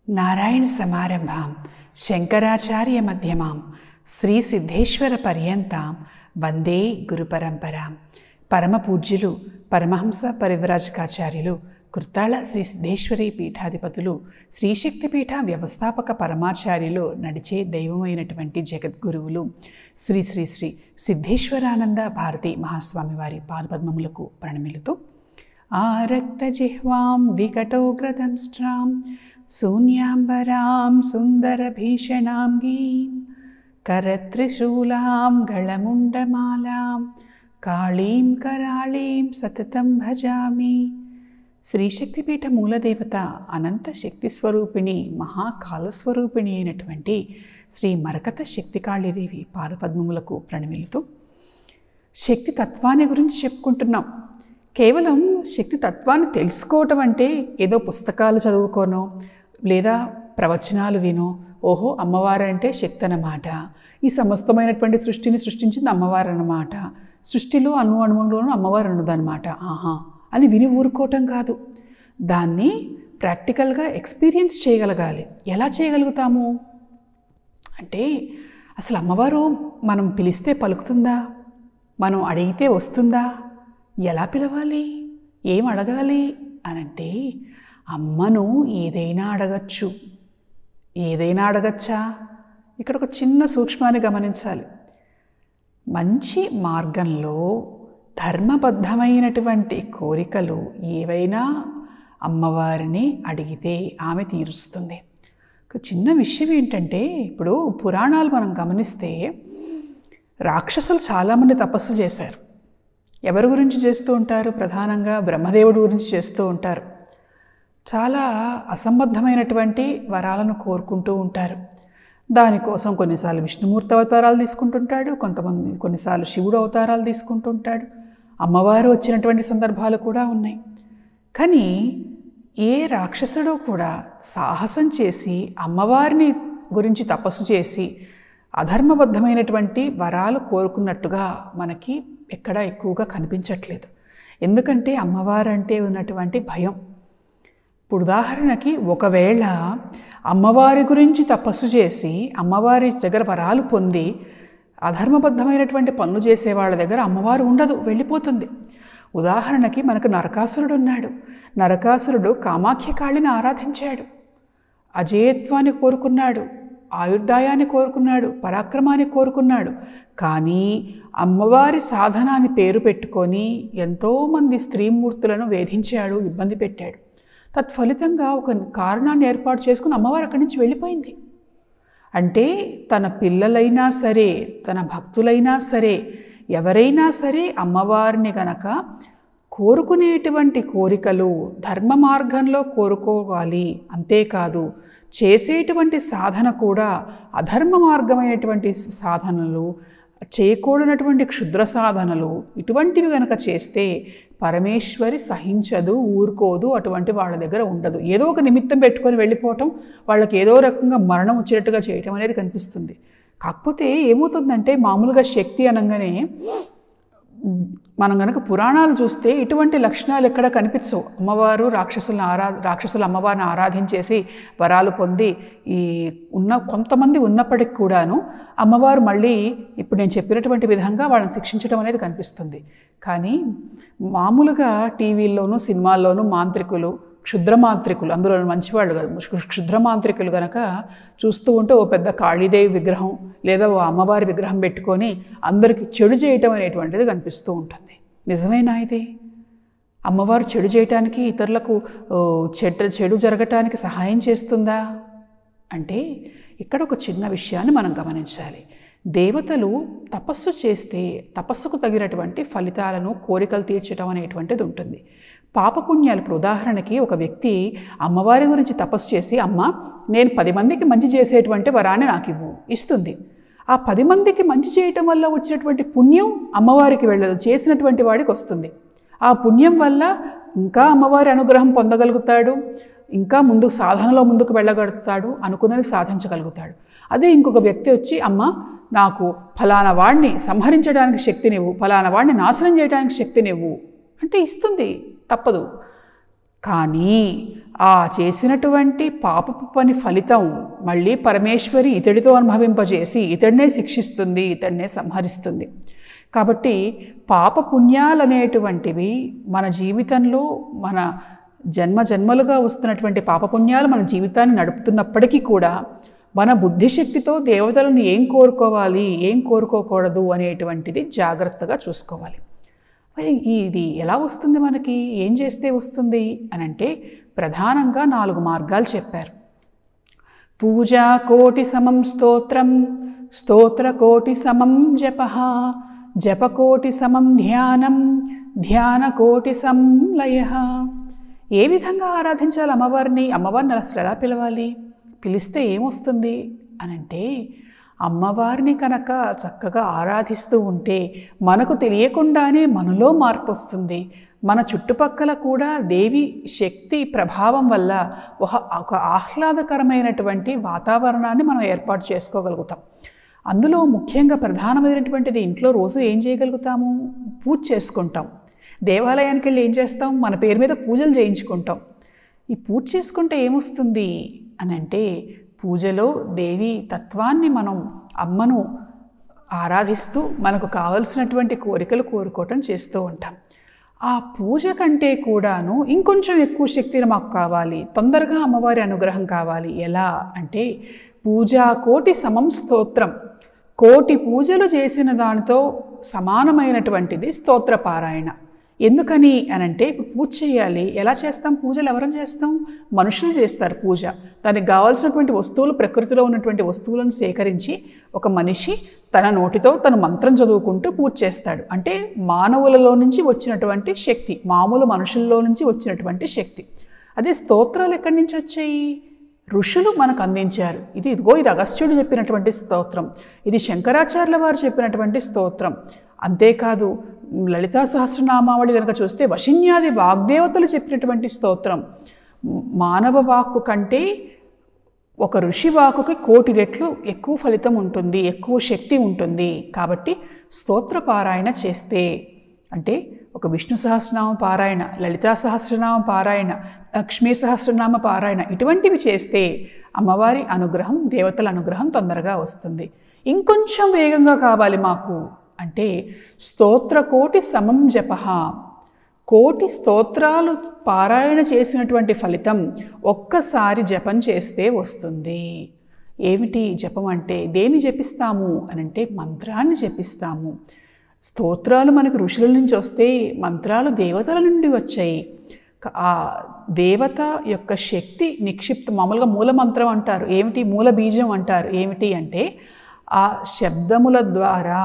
నారాయణ సమారంభాం శంకరాచార్య మధ్యమాం శ్రీ సిద్ధేశ్వర పర్యంతాం వందే గురు పరంపరాం. పరమ పూజ్యులు పరమహంస పరివ్రాజకాచార్యులు కృత్తాళ శ్రీ సిద్ధేశ్వరి పీఠాధిపతులు శ్రీశక్తిపీఠ వ్యవస్థాపక పరమాచార్యులు నడిచే దైవమైనటువంటి జగద్గురువులు శ్రీ శ్రీ శ్రీ సిద్ధేశ్వరానంద భారతి మహాస్వామి వారి పాదపద్మములకు ప్రణమిలుతూ ఆరక్తజిహ్వాం వికటోగ్రదంష్ట్రాం శూన్యాంబరాం సుందరభీషణాంగీం కరత్రిశూలాం గళముండమాలాం కాళీం కరాళీం సతతం భజామి. శ్రీశక్తిపీఠ మూలదేవత అనంత శక్తి స్వరూపిణి మహాకాలస్వరూపిణి అయినటువంటి శ్రీ మరకత శక్తికాళీదేవి పాదపద్మములకు ప్రణమిలుతూ శక్తి తత్వాన్ని గురించి చెప్పుకుంటున్నాం. కేవలం శక్తి తత్వాన్ని తెలుసుకోవటం అంటే ఏదో పుస్తకాలు చదువుకోనో లేదా ప్రవచనాలు వినో ఓహో అమ్మవారు అంటే శక్తి అన్నమాట, ఈ సమస్తమైనటువంటి సృష్టిని సృష్టించింది అమ్మవారు అన్నమాట, సృష్టిలో అణువులోనూ అమ్మవారు ఉన్నదన్నమాట ఆహా అని విని ఊరుకోవటం కాదు. దాన్ని ప్రాక్టికల్గా ఎక్స్పీరియన్స్ చేయగలగాలి. ఎలా చేయగలుగుతాము అంటే అసలు అమ్మవారు మనం పిలిస్తే పలుకుతుందా, మనం అడిగితే వస్తుందా, ఎలా పిలవాలి, ఏం అడగాలి అనంటే అమ్మను ఏదైనా అడగచ్చు. ఏదైనా అడగచ్చా? ఇక్కడ ఒక చిన్న సూక్ష్మాన్ని గమనించాలి. మంచి మార్గంలో ధర్మబద్ధమైనటువంటి కోరికలు ఏవైనా అమ్మవారిని అడిగితే ఆమె తీరుస్తుంది. ఒక చిన్న విషయం ఏంటంటే ఇప్పుడు పురాణాలు మనం గమనిస్తే రాక్షసులు చాలామంది తపస్సు చేశారు. ఎవరి గురించి చేస్తూ ఉంటారు? ప్రధానంగా బ్రహ్మదేవుడి గురించి చేస్తూ ఉంటారు. చాలా అసంబద్ధమైనటువంటి వరాలను కోరుకుంటూ ఉంటారు. దానికోసం కొన్నిసార్లు విష్ణుమూర్తి అవతారాలు తీసుకుంటుంటాడు, కొన్నిసార్లు శివుడు అవతారాలు తీసుకుంటుంటాడు. అమ్మవారు వచ్చినటువంటి సందర్భాలు కూడా ఉన్నాయి. కానీ ఏ రాక్షసుడు కూడా సాహసం చేసి అమ్మవారిని గురించి తపస్సు చేసి అధర్మబద్ధమైనటువంటి వరాలు కోరుకున్నట్టుగా మనకి ఎక్కడా ఎక్కువగా కనిపించట్లేదు. ఎందుకంటే అమ్మవారంటే ఉన్నటువంటి భయం. ఇప్పుడు ఉదాహరణకి ఒకవేళ అమ్మవారి గురించి తపస్సు చేసి అమ్మవారి దగ్గర వరాలు పొంది అధర్మబద్ధమైనటువంటి పనులు చేసే వాళ్ళ దగ్గర అమ్మవారు ఉండదు, వెళ్ళిపోతుంది. ఉదాహరణకి మనకు నరకాసురుడు ఉన్నాడు. నరకాసురుడు కామాఖ్య కాళిని ఆరాధించాడు, అజేయత్వాన్ని కోరుకున్నాడు, ఆయుర్దాయాన్ని కోరుకున్నాడు, పరాక్రమాన్ని కోరుకున్నాడు. కానీ అమ్మవారి సాధనాన్ని పేరు పెట్టుకొని ఎంతోమంది స్త్రీమూర్తులను వేధించాడు, ఇబ్బంది పెట్టాడు. తత్ఫలితంగా ఒక కారణాన్ని ఏర్పాటు చేసుకుని అమ్మవారు అక్కడి నుంచి వెళ్ళిపోయింది. అంటే తన పిల్లలైనా సరే, తన భక్తులైనా సరే, ఎవరైనా సరే అమ్మవారిని గనక కోరుకునేటువంటి కోరికలు ధర్మ మార్గంలో కోరుకోవాలి. అంతేకాదు చేసేటువంటి సాధన కూడా అధర్మ మార్గమైనటువంటి సాధనలు, చేయకూడనటువంటి క్షుద్ర సాధనలు ఇటువంటివి కనుక చేస్తే పరమేశ్వరి సహించదు, ఊరుకోదు. అటువంటి వాళ్ళ దగ్గర ఉండదు. ఏదో ఒక నిమిత్తం పెట్టుకొని వెళ్ళిపోవటం, వాళ్ళకి ఏదో రకంగా మరణం వచ్చేటట్టుగా చేయటం అనేది కనిపిస్తుంది. కాకపోతే ఏమవుతుందంటే మామూలుగా శక్తి అనగానే మనం కనుక పురాణాలు చూస్తే ఇటువంటి లక్షణాలు ఎక్కడ కనిపించవు. అమ్మవారు రాక్షసులు అమ్మవారిని ఆరాధించేసి వరాలు పొంది కొంతమంది ఉన్నప్పటికి కూడాను అమ్మవారు మళ్ళీ ఇప్పుడు నేను చెప్పినటువంటి విధంగా వాళ్ళని శిక్షించడం అనేది కనిపిస్తుంది. కానీ మామూలుగా టీవీల్లోనూ సినిమాల్లోనూ మాంత్రికులు, క్షుద్రమాంత్రికులు, అందులో మంచివాళ్ళు కాదు, క్షుద్రమాంత్రికులు కనుక చూస్తూ ఉంటే ఓ పెద్ద కాళీదేవి విగ్రహం లేదా ఓ అమ్మవారి విగ్రహం పెట్టుకొని అందరికీ చెడు చేయటం అనేటువంటిది కనిపిస్తూ ఉంటుంది. నిజమేనా ఇది? అమ్మవారు చెడు చేయటానికి, ఇతరులకు చెడు జరగటానికి సహాయం చేస్తుందా అంటే ఇక్కడ ఒక చిన్న విషయాన్ని మనం గమనించాలి. దేవతలు తపస్సు చేస్తే తపస్సుకు తగినటువంటి ఫలితాలను, కోరికలు తీర్చడం అనేటువంటిది ఉంటుంది. పాపపుణ్యాలు ఇప్పుడు ఉదాహరణకి ఒక వ్యక్తి అమ్మవారి గురించి తపస్సు చేసి అమ్మ నేను 10 మందికి మంచి చేసేటువంటి వరాన్ని నాకు ఇస్తుంది. ఆ 10 మందికి మంచి చేయటం వల్ల వచ్చినటువంటి పుణ్యం అమ్మవారికి వెళ్ళదు, చేసినటువంటి వాడికి వస్తుంది. ఆ పుణ్యం వల్ల ఇంకా అమ్మవారి అనుగ్రహం పొందగలుగుతాడు, ఇంకా సాధనలో ముందుకు వెళ్ళగలుగుతాడు, అనుకున్నవి సాధించగలుగుతాడు. అదే ఇంకొక వ్యక్తి వచ్చి అమ్మ నాకు ఫలానా వాడిని సంహరించడానికి శక్తినివ్వు, ఫలానా వాడిని నాశనం చేయడానికి శక్తినివ్వు అంటే ఇస్తుంది, తప్పదు. కానీ ఆ చేసినటువంటి పాపపు పని ఫలితం మళ్ళీ పరమేశ్వరి ఇతడితో అనుభవింపజేసి ఇతడినే శిక్షిస్తుంది, ఇతడినే సంహరిస్తుంది. కాబట్టి పాపపుణ్యాలు అనేటువంటివి మన జీవితంలో మన జన్మలుగా వస్తున్నటువంటి పాపపుణ్యాలు మన జీవితాన్ని నడుపుతున్నప్పటికీ కూడా మన బుద్ధిశక్తితో దేవతలను ఏం కోరుకోవాలి, ఏం కోరుకోకూడదు అనేటువంటిది జాగ్రత్తగా చూసుకోవాలి. ఇది ఎలా వస్తుంది, మనకి ఏం చేస్తే వస్తుంది అని అంటే ప్రధానంగా 4 మార్గాలు చెప్పారు. పూజా కోటి సమం స్తోత్రం, స్తోత్ర కోటి సమం జపః, జపకోటి సమం ధ్యానం, ధ్యాన కోటి సంలయః. ఏ విధంగా ఆరాధించాలి అమ్మవారిని అసలు ఎలా పిలవాలి, పిలిస్తే ఏమొస్తుంది అనంటే అమ్మవారిని కనుక చక్కగా ఆరాధిస్తూ ఉంటే మనకు తెలియకుండానే మనలో మార్పు వస్తుంది. మన చుట్టుపక్కల కూడా దేవి శక్తి ప్రభావం వల్ల ఒక ఆహ్లాదకరమైనటువంటి వాతావరణాన్ని మనం ఏర్పాటు చేసుకోగలుగుతాం. అందులో ముఖ్యంగా ప్రధానమైనటువంటిది ఇంట్లో రోజు ఏం చేయగలుగుతాము, పూజ చేసుకుంటాం. దేవాలయానికి వెళ్ళి ఏం చేస్తాం, మన పేరు మీద పూజలు చేయించుకుంటాం. ఈ పూజ చేసుకుంటే ఏమొస్తుంది అనంటే పూజలో దేవి తత్వాన్ని మనం అమ్మను ఆరాధిస్తూ మనకు కావలసినటువంటి కోరికలు కోరుకోవటం చేస్తూ ఉంటాం. ఆ పూజ కంటే కూడాను ఇంకొంచెం ఎక్కువ శక్తిని మాకు కావాలి, తొందరగా అమ్మవారి అనుగ్రహం కావాలి. ఎలా అంటే పూజా కోటి సమం స్తోత్రం, కోటి పూజలు చేసిన దానితో సమానమైనటువంటిది స్తోత్రపారాయణ. ఎందుకని అనంటే ఇప్పుడు పూజ చేయాలి, ఎలా చేస్తాం, పూజలు ఎవరం చేస్తాం, మనుషులు చేస్తారు పూజ. దానికి కావాల్సినటువంటి వస్తువులు, ప్రకృతిలో ఉన్నటువంటి వస్తువులను సేకరించి ఒక మనిషి తన నోటితో తను మంత్రం చదువుకుంటూ పూజ చేస్తాడు. అంటే మానవులలో నుంచి వచ్చినటువంటి శక్తి, మామూలు మనుషుల్లో నుంచి వచ్చినటువంటి శక్తి. అదే స్తోత్రాలు ఎక్కడి నుంచి వచ్చాయి, ఋషులు మనకు అందించారు. ఇది అగస్త్యుడు చెప్పినటువంటి స్తోత్రం, ఇది శంకరాచార్యుల వారు చెప్పినటువంటి స్తోత్రం. అంతేకాదు లలితా సహస్రనామావళి కనుక చూస్తే వశిన్యాది వాగ్దేవతలు చెప్పినటువంటి స్తోత్రం. మానవ వాక్కు కంటే ఒక ఋషి వాక్కుకి 1,000,000 రెట్లు ఎక్కువ ఫలితం ఉంటుంది, ఎక్కువ శక్తి ఉంటుంది. కాబట్టి స్తోత్ర పారాయణ చేస్తే, అంటే ఒక విష్ణు సహస్రనామ పారాయణ, లలితా సహస్రనామ పారాయణ, లక్ష్మీ సహస్రనామ పారాయణ, ఇటువంటివి చేస్తే అమ్మవారి అనుగ్రహం, దేవతల అనుగ్రహం తొందరగా వస్తుంది. ఇంకొంచెం వేగంగా కావాలి మాకు అంటే స్తోత్ర కోటి సమం జపః, 1,000,000 స్తోత్రాలు పారాయణ చేసినటువంటి ఫలితం ఒక్కసారి జపం చేస్తే వస్తుంది. ఏమిటి జపం అంటే, దేన్ని జపిస్తాము అనంటే మంత్రాన్ని జపిస్తాము. స్తోత్రాలు మనకు ఋషుల నుంచి వస్తే, మంత్రాలు దేవతల నుండి వచ్చాయి. ఆ దేవత యొక్క శక్తి నిక్షిప్తం, మామూలుగా మూలమంత్రం అంటారు, ఏమిటి మూల బీజం అంటారు. ఏమిటి అంటే ఆ శబ్దముల ద్వారా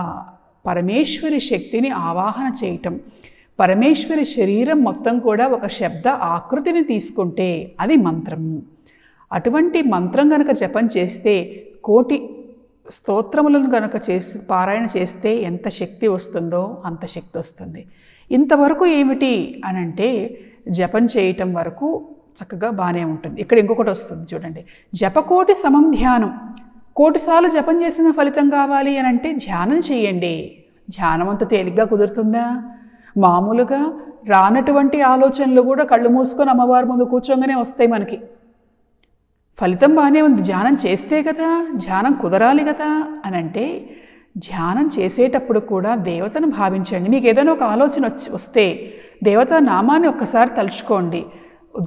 పరమేశ్వరి శక్తిని ఆవాహన చేయటం. పరమేశ్వరి శరీరం మొత్తం కూడా ఒక శబ్ద ఆకృతిని తీసుకుంటే అది మంత్రము. అటువంటి మంత్రం కనుక జపం చేస్తే 1,000,000 స్తోత్రములను కనుక పారాయణ చేస్తే ఎంత శక్తి వస్తుందో అంత శక్తి వస్తుంది. ఇంతవరకు ఏమిటి అనంటే జపం చేయటం వరకు చక్కగా బాగానే ఉంటుంది. ఇక్కడ ఇంకొకటి వస్తుంది చూడండి, జపకోటి సమం ధ్యానం. 1,000,000 సార్లు జపం చేసిన ఫలితం కావాలి అని అంటే ధ్యానం చేయండి. ధ్యానం అంత తేలిగ్గా కుదురుతుందా? మామూలుగా రానటువంటి ఆలోచనలు కూడా కళ్ళు మూసుకొని అమ్మవారి ముందు కూర్చోగానే వస్తాయి మనకి. ఫలితం బాగానే ఉంది, ధ్యానం చేస్తే కదా, ధ్యానం కుదరాలి కదా అని అంటే ధ్యానం చేసేటప్పుడు కూడా దేవతను భావించండి. మీకు ఏదైనా ఒక ఆలోచన వస్తే దేవతా నామాన్ని ఒక్కసారి తలుచుకోండి.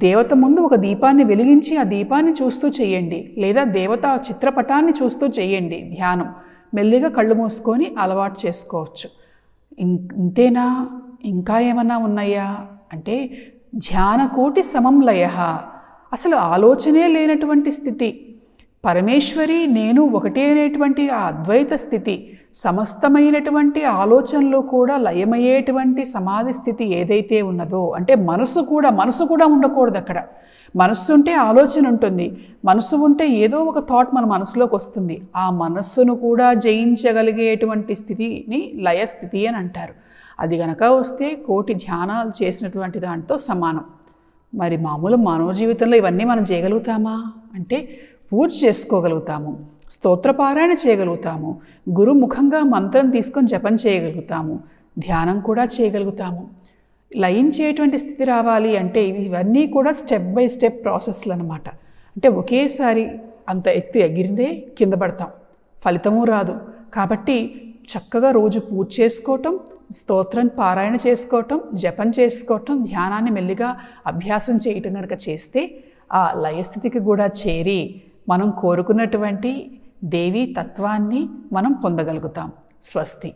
దేవత ముందు ఒక దీపాన్ని వెలిగించి ఆ దీపాన్ని చూస్తూ చేయండి, లేదా దేవత చిత్రపటాన్ని చూస్తూ చేయండి ధ్యానం. మెల్లిగా కళ్ళు మూసుకొని అలవాటు చేసుకోవచ్చు. ఇంతేనా, ఇంకా ఏమన్నా ఉన్నాయా అంటే ధ్యానకోటి సమం లయః, అసలు ఆలోచనే లేనటువంటి స్థితి. పరమేశ్వరి నేను ఒకటే అనేటువంటి ఆ అద్వైత స్థితి, సమస్తమైనటువంటి ఆలోచనలు కూడా లయమయ్యేటువంటి సమాధి స్థితి ఏదైతే ఉన్నదో, అంటే మనసు కూడా ఉండకూడదు అక్కడ. మనస్సు ఉంటే ఆలోచన ఉంటుంది, మనసు ఉంటే ఏదో ఒక థాట్ మన మనసులోకి వస్తుంది. ఆ మనస్సును కూడా జయించగలిగేటువంటి స్థితిని లయస్థితి అని అంటారు. అది గనక వస్తే 1,000,000 ధ్యానాలు చేసినటువంటి దాంతో సమానం. మరి మామూలు మానవ జీవితంలో ఇవన్నీ మనం చేయగలుగుతామా అంటే పూజ చేసుకోగలుగుతాము, స్తోత్రపారాయణ చేయగలుగుతాము, గురుముఖంగా మంత్రం తీసుకొని జపం చేయగలుగుతాము, ధ్యానం కూడా చేయగలుగుతాము. లయించేటువంటి స్థితి రావాలి అంటే ఇవన్నీ కూడా స్టెప్ బై స్టెప్ ప్రాసెస్లు అనమాట. అంటే ఒకేసారి అంత ఎత్తు ఎగిరితే కింద పడతాం, ఫలితము రాదు. కాబట్టి చక్కగా రోజు పూజ చేసుకోవటం, స్తోత్రం పారాయణ చేసుకోవటం, జపం చేసుకోవటం, ధ్యానాన్ని మెల్లిగా అభ్యాసం చేయటం కనుక చేస్తే ఆ లయస్థితికి కూడా చేరి మనం కోరుకున్నటువంటి దేవీ తత్వాన్ని మనం పొందగలుగుతాం. స్వస్తి.